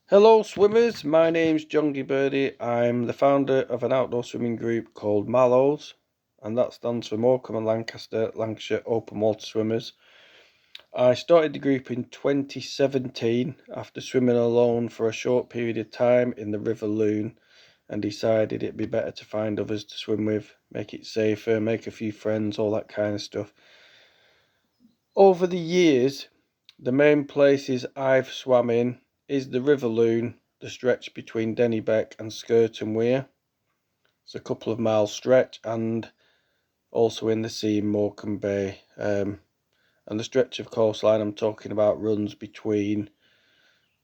Hello swimmers, my name's Jongy Birdie. I'm the founder of an outdoor swimming group called Mallows, and that stands for Morecambe and Lancaster, Lancashire Open Water Swimmers. I started the group in 2017 after swimming alone for a short period of time in the River Loon, and decided it'd be better to find others to swim with, make it safer, make a few friends, all that kind of stuff. Over the years, the main places I've swam in is the River Loon, the stretch between Dennybeck and Skirton Weir. It's a couple of miles stretch, and also in the sea in Morecambe Bay. And the stretch of coastline I'm talking about runs between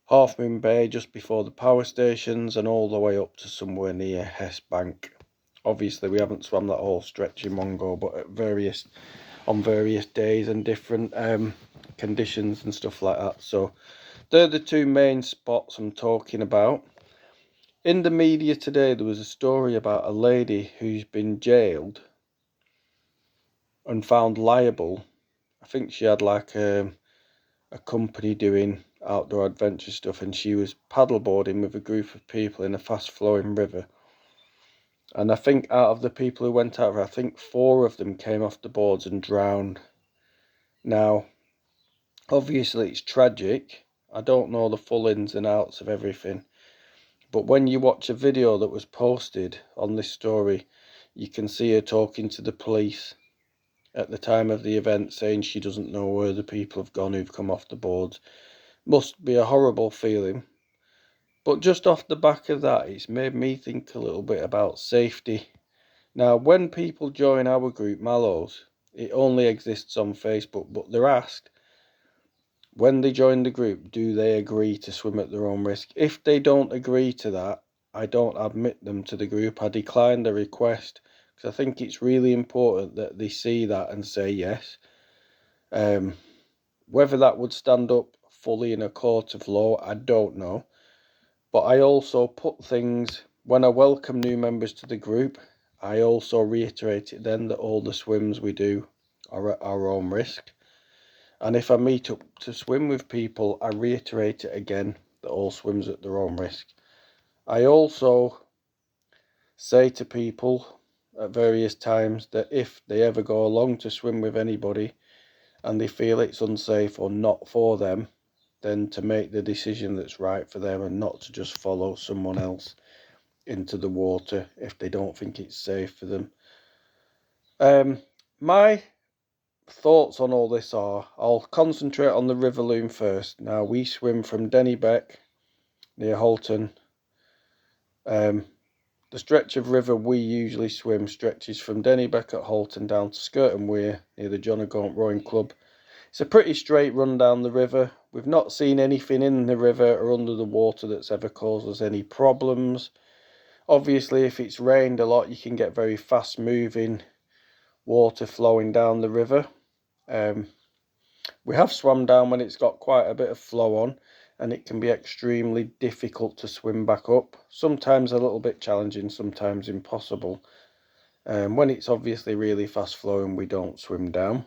Half Moon Bay, just before the power stations, and all the way up to somewhere near Hess Bank. Obviously, we haven't swam that whole stretch in one go, but on various days and different conditions and stuff like that. So they're the two main spots I'm talking about. In the media today, there was a story about a lady who's been jailed and found liable. I think she had like a company doing outdoor adventure stuff, and she was paddleboarding with a group of people in a fast flowing river. And I think out of the people who went out, I think 4 of them came off the boards and drowned. Now, obviously it's tragic. I don't know the full ins and outs of everything. But when you watch a video that was posted on this story, you can see her talking to the police at the time of the event, saying she doesn't know where the people have gone who've come off the boards. Must be a horrible feeling. But just off the back of that, it's made me think a little bit about safety. Now, when people join our group, Mallows, it only exists on Facebook, but they're asked, when they join the group, do they agree to swim at their own risk? If they don't agree to that, I don't admit them to the group. I decline the request, because I think it's really important that they see that and say yes. Whether that would stand up fully in a court of law, I don't know. But I also put things, when I welcome new members to the group, I also reiterate it then that all the swims we do are at our own risk. And if I meet up to swim with people, I reiterate it again that all swims at their own risk. I also say to people at various times that if they ever go along to swim with anybody and they feel it's unsafe or not for them, then to make the decision that's right for them and not to just follow someone else into the water if they don't think it's safe for them. My thoughts on all this are, I'll concentrate on the River Loon first. Now, we swim from Dennybeck near Halton. The stretch of river we usually swim stretches from Dennybeck at Halton down to Skirton Weir near the John O'Gaunt Rowing Club. It's a pretty straight run down the river. We've not seen anything in the river or under the water that's ever caused us any problems. Obviously, if it's rained a lot, you can get very fast moving water flowing down the river. We have swum down when it's got quite a bit of flow on, and it can be extremely difficult to swim back up. Sometimes a little bit challenging, sometimes impossible. When it's obviously really fast flowing, we don't swim down.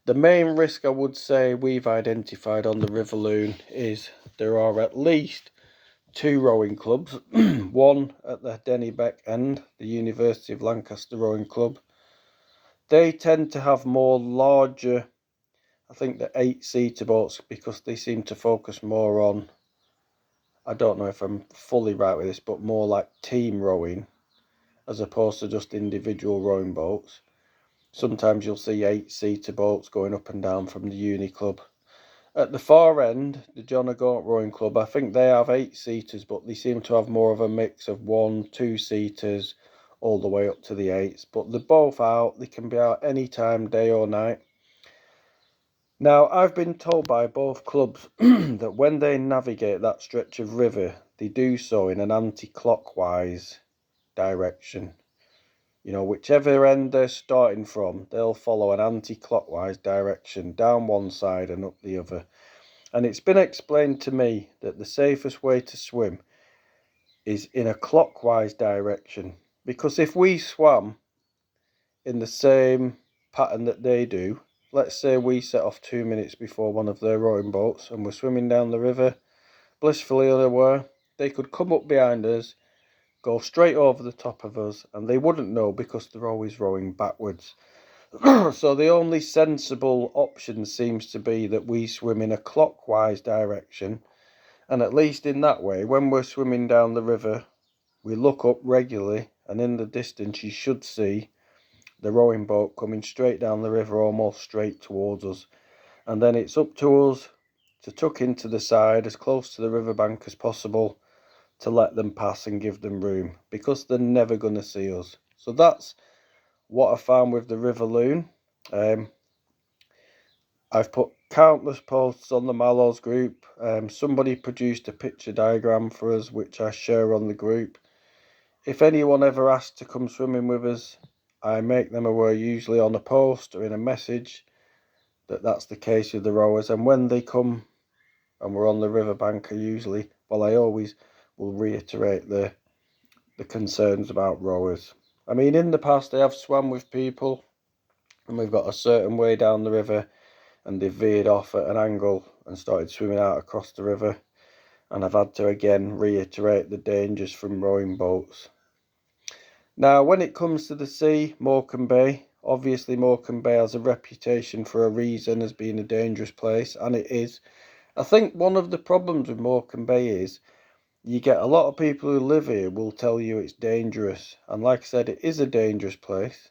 The main risk I would say we've identified on the River Loon is there are at least 2 rowing clubs, one at the Dennybeck end, the University of Lancaster Rowing Club. They tend to have more larger, I think the 8-seater boats, because they seem to focus more on, I don't know if I'm fully right with this, but more like team rowing as opposed to just individual rowing boats. Sometimes you'll see 8-seater boats going up and down from the Uni Club. At the far end, the John O'Gaunt Rowing Club, I think they have 8-seaters, but they seem to have more of a mix of 1, 2-seaters, all the way up to the 8s. But they're both out. They can be out any time, day or night. Now, I've been told by both clubs that when they navigate that stretch of river, they do so in an anti-clockwise direction. You know, whichever end they're starting from, they'll follow an anti-clockwise direction down one side and up the other. And it's been explained to me that the safest way to swim is in a clockwise direction. Because if we swam in the same pattern that they do, let's say we set off 2 minutes before one of their rowing boats and we're swimming down the river, blissfully unaware, they could come up behind us, go straight over the top of us, and they wouldn't know because they're always rowing backwards. So the only sensible option seems to be that we swim in a clockwise direction, and at least in that way, when we're swimming down the river, we look up regularly, and in the distance you should see the rowing boat coming straight down the river, almost straight towards us. And then it's up to us to tuck into the side as close to the riverbank as possible to let them pass and give them room, because they're never going to see us. So that's what I found with the river loon. I've put countless posts on the Mallows group. Somebody produced a picture diagram for us, which I share on the group. If anyone ever asks to come swimming with us, I make them aware, usually on a post or in a message, that that's the case with the rowers. And when they come and we're on the riverbank, I always will reiterate the concerns about rowers. I mean, in the past I have swam with people and we've got a certain way down the river and they veered off at an angle and started swimming out across the river, and I've had to again reiterate the dangers from rowing boats. Now, when it comes to the sea, Morecambe Bay, obviously Morecambe Bay has a reputation for a reason as being a dangerous place, and it is. I think one of the problems with Morecambe Bay is you get a lot of people who live here will tell you it's dangerous, and like I said, it is a dangerous place.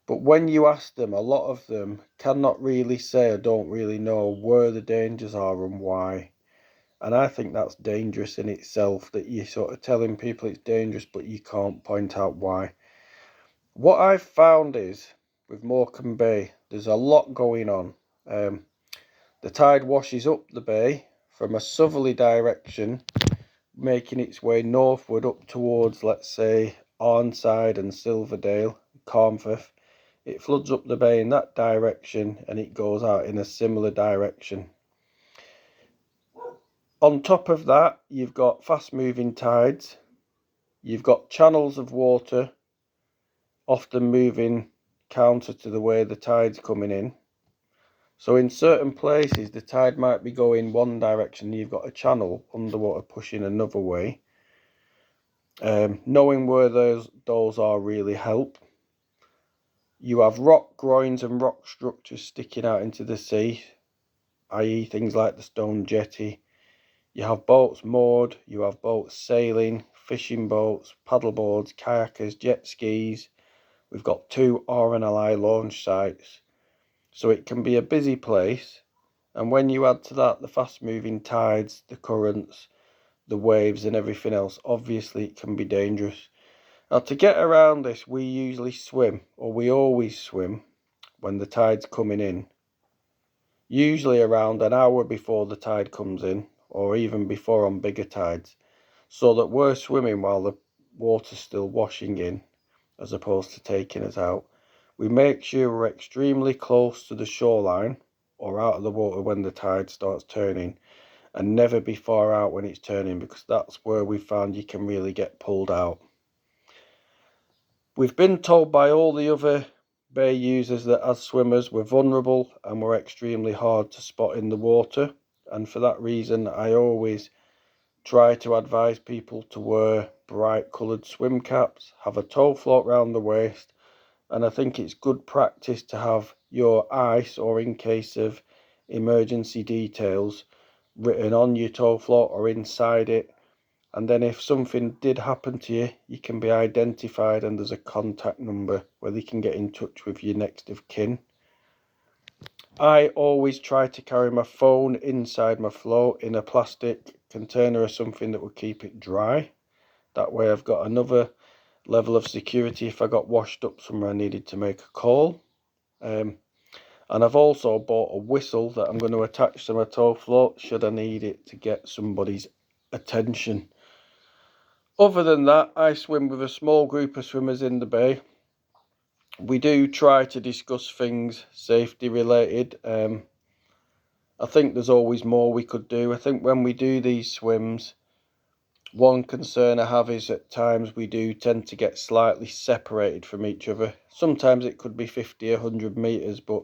But when you ask them, a lot of them cannot really say or don't really know where the dangers are and why. And I think that's dangerous in itself, that you're sort of telling people it's dangerous, but you can't point out why. What I've found is, with Morecambe Bay, there's a lot going on. The tide washes up the bay from a southerly direction, making its way northward up towards, let's say, Arnside and Silverdale, Carnforth. It floods up the bay in that direction and it goes out in a similar direction. On top of that, you've got fast moving tides. You've got channels of water often moving counter to the way the tide's coming in. So in certain places the tide might be going one direction, you've got a channel underwater pushing another way. Knowing where those are really help. You have rock groins and rock structures sticking out into the sea, i.e. things like the stone jetty. You have boats moored, you have boats sailing, fishing boats, paddle boards, kayakers, jet skis. We've got 2 RNLI launch sites. So it can be a busy place. And when you add to that the fast moving tides, the currents, the waves and everything else, obviously it can be dangerous. Now, to get around this, we usually swim, or we always swim, when the tide's coming in. Usually around an hour before the tide comes in, or even before on bigger tides, so that we're swimming while the water's still washing in, as opposed to taking us out. We make sure we're extremely close to the shoreline, or out of the water when the tide starts turning, and never be far out when it's turning, because that's where we found you can really get pulled out. We've been told by all the other bay users that as swimmers we're vulnerable and we're extremely hard to spot in the water, and for that reason I always try to advise people to wear bright coloured swim caps, have a tow float round the waist, and I think it's good practice to have your ICE, or in case of emergency details, written on your tow float or inside it. And then if something did happen to you, you can be identified and there's a contact number where they can get in touch with your next of kin. I always try to carry my phone inside my float in a plastic container or something that will keep it dry. That way I've got another level of security if I got washed up somewhere I needed to make a call. And I've also bought a whistle that I'm going to attach to my tow float should I need it to get somebody's attention. Other than that, I swim with a small group of swimmers in the bay. We do try to discuss things safety related. I think there's always more we could do. I think when we do these swims, one concern I have is at times we do tend to get slightly separated from each other. Sometimes it could be 50, 100 metres, but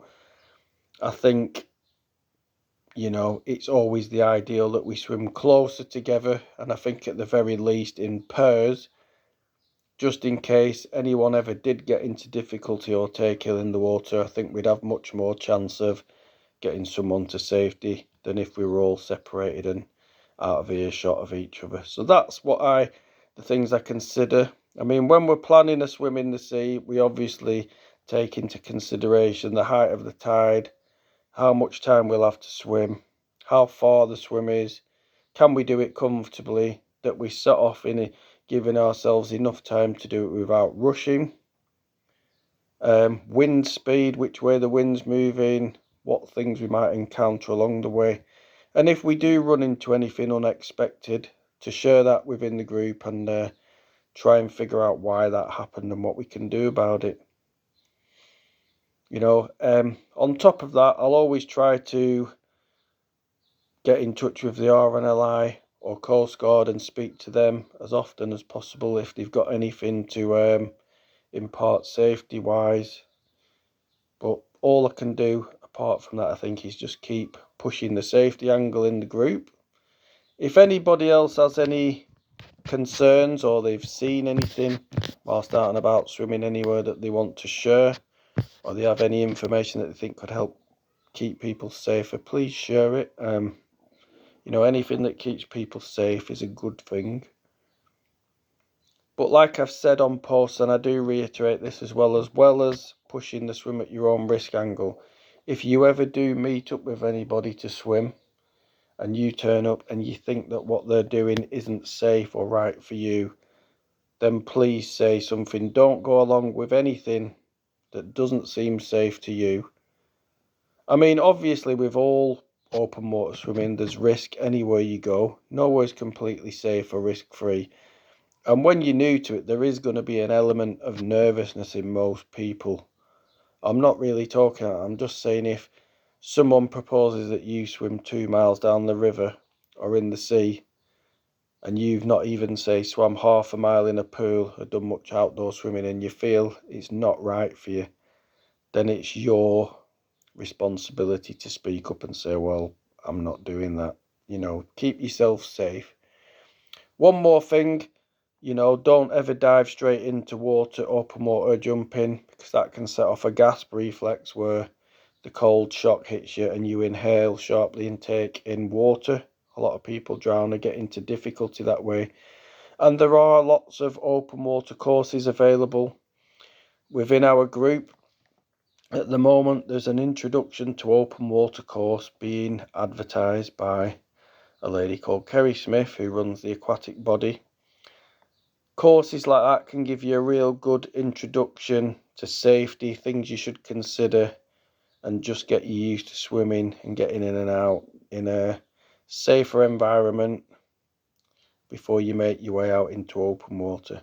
I think you know, it's always the ideal that we swim closer together, and I think at the very least in pairs, just in case anyone ever did get into difficulty or take ill in the water. I think we'd have much more chance of getting someone to safety than if we were all separated and out of earshot of each other. So that's the things I consider. I mean, when we're planning a swim in the sea, we obviously take into consideration the height of the tide, how much time we'll have to swim, how far the swim is, can we do it comfortably, that we set off in giving ourselves enough time to do it without rushing, wind speed, which way the wind's moving, what things we might encounter along the way, and if we do run into anything unexpected, to share that within the group and try and figure out why that happened and what we can do about it. You know, on top of that, I'll always try to get in touch with the RNLI or Coast Guard and speak to them as often as possible if they've got anything to impart safety wise. But all I can do apart from that, I think, is just keep pushing the safety angle in the group. If anybody else has any concerns or they've seen anything whilst out and about swimming anywhere that they want to share, or they have any information that they think could help keep people safer, please share it. You know, anything that keeps people safe is a good thing. But like I've said on posts, and I do reiterate this as well as pushing the swim at your own risk angle, if you ever do meet up with anybody to swim and you turn up and you think that what they're doing isn't safe or right for you, then please say something. Don't go along with anything that doesn't seem safe to you. I mean, obviously with all open water swimming, there's risk anywhere you go. Nowhere's completely safe or risk free. And when you're new to it, there is going to be an element of nervousness in most people. I'm not really talking, I'm just saying if someone proposes that you swim 2 miles down the river or in the sea, and you've not even, say, swam half a mile in a pool or done much outdoor swimming, and you feel it's not right for you, then it's your responsibility to speak up and say, well, I'm not doing that. You know, keep yourself safe. One more thing, you know, don't ever dive straight into water, open water jumping, because that can set off a gasp reflex where the cold shock hits you and you inhale sharply and take in water. A lot of people drown or get into difficulty that way. And there are lots of open water courses available within our group. At the moment, there's an introduction to open water course being advertised by a lady called Kerry Smith, who runs the aquatic body. Courses like that can give you a real good introduction to safety, things you should consider, and just get you used to swimming and getting in and out in a safer environment before you make your way out into open water.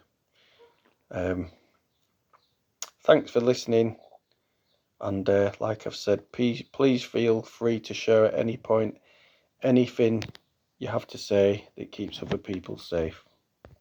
Thanks for listening, and like I've said, please feel free to share at any point anything you have to say that keeps other people safe.